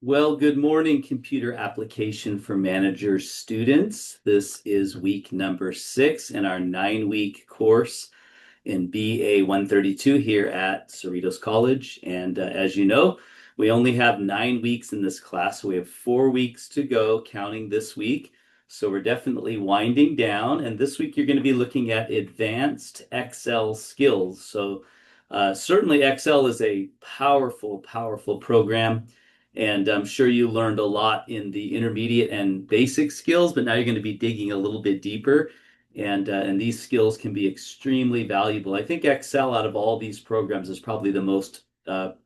Well, good morning, Computer Application for Managers students. This is week number 6 in our 9-week course in BA132 here at Cerritos College. And as you know, we only have 9 weeks in this class. So we have 4 weeks to go, counting this week. So we're definitely winding down. And this week you're going to be looking at advanced Excel skills. So certainly Excel is a powerful, powerful program. And I'm sure you learned a lot in the intermediate and basic skills, but now you're going to be digging a little bit deeper. And these skills can be extremely valuable. I think Excel out of all these programs is probably the most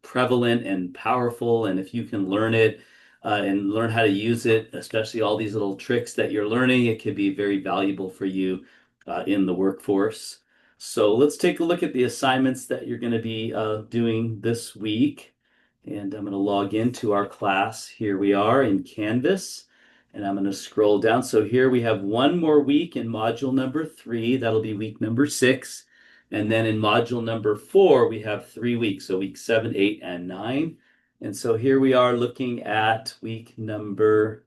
prevalent and powerful. And if you can learn it and learn how to use it, especially all these little tricks that you're learning, it could be very valuable for you in the workforce. So let's take a look at the assignments that you're going to be doing this week. And I'm going to log into our class. Here we are in Canvas, and I'm going to scroll down. So here we have one more week in module number 3. That'll be week number 6. And then in module number 4, we have 3 weeks. So week 7, 8, and 9. And so here we are looking at week number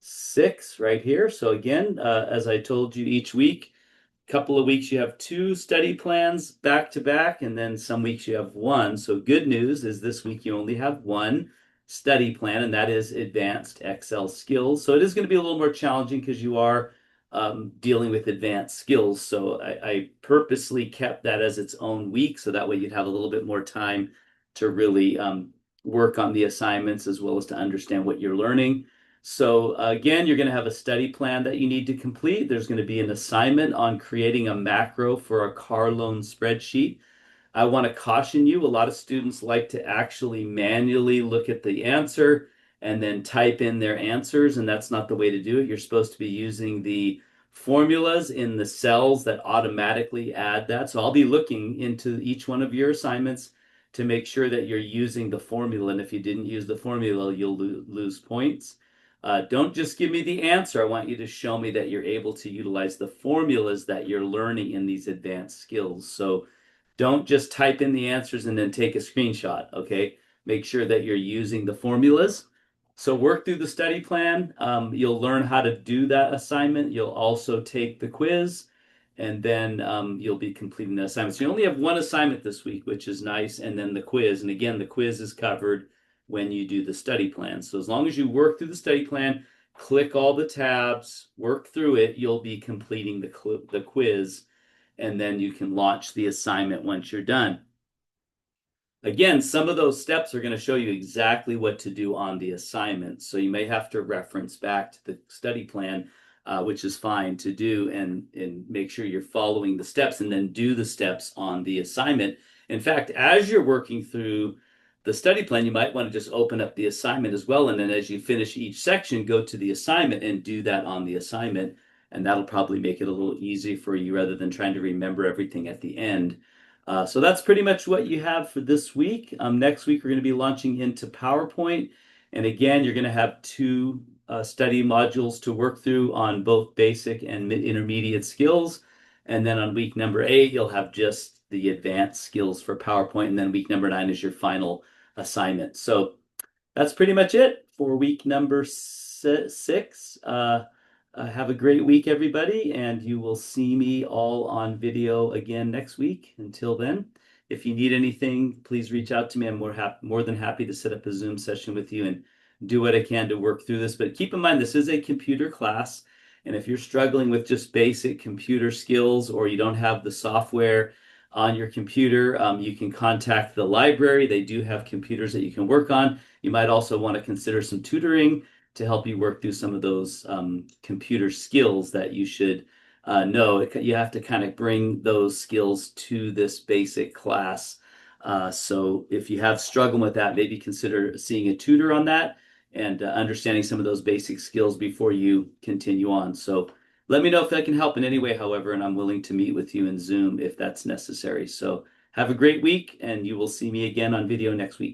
6 right here. So again, as I told you each week, couple of weeks you have 2 study plans back to back, and then some weeks you have 1. So good news is this week you only have 1 study plan, and that is advanced Excel skills. So it is going to be a little more challenging because you are dealing with advanced skills. So I purposely kept that as its own week, so that way you'd have a little bit more time to really work on the assignments as well as to understand what you're learning. So again, you're going to have a study plan that you need to complete. There's going to be an assignment on creating a macro for a car loan spreadsheet. I want to caution you, a lot of students like to actually manually look at the answer and then type in their answers, and that's not the way to do it. You're supposed to be using the formulas in the cells that automatically add that. So I'll be looking into each one of your assignments to make sure that you're using the formula, and if you didn't use the formula, you'll lose points. Don't just give me the answer. I want you to show me that you're able to utilize the formulas that you're learning in these advanced skills. So don't just type in the answers and then take a screenshot, okay? Make sure that you're using the formulas. So work through the study plan. You'll learn how to do that assignment. You'll also take the quiz, and then you'll be completing the assignment. So you only have 1 assignment this week, which is nice, and then the quiz. And again, the quiz is covered when you do the study plan. So as long as you work through the study plan, click all the tabs, work through it, you'll be completing the quiz, and then you can launch the assignment once you're done. Again, some of those steps are going to show you exactly what to do on the assignment. So you may have to reference back to the study plan, which is fine to do, and make sure you're following the steps and then do the steps on the assignment. In fact, as you're working through the study plan, you might want to just open up the assignment as well. And then as you finish each section, go to the assignment and do that on the assignment. And that'll probably make it a little easier for you rather than trying to remember everything at the end. So that's pretty much what you have for this week. Next week, we're going to be launching into PowerPoint. And again, you're going to have 2 study modules to work through on both basic and intermediate skills. And then on week number 8, you'll have just the advanced skills for PowerPoint. And then week number 9 is your final assignment. So that's pretty much it for week number 6. Have a great week, everybody, and you will see me all on video again next week. Until then, if you need anything, please reach out to me. I'm more than happy to set up a Zoom session with you and do what I can to work through this. But keep in mind, this is a computer class, and if you're struggling with just basic computer skills or you don't have the software on your computer, you can contact the library. They do have computers that you can work on. You might also want to consider some tutoring to help you work through some of those computer skills that you should know. You have to kind of bring those skills to this basic class. So if you have struggled with that, maybe consider seeing a tutor on that and understanding some of those basic skills before you continue on. So let me know if that can help in any way, however, and I'm willing to meet with you in Zoom if that's necessary. So have a great week, and you will see me again on video next week.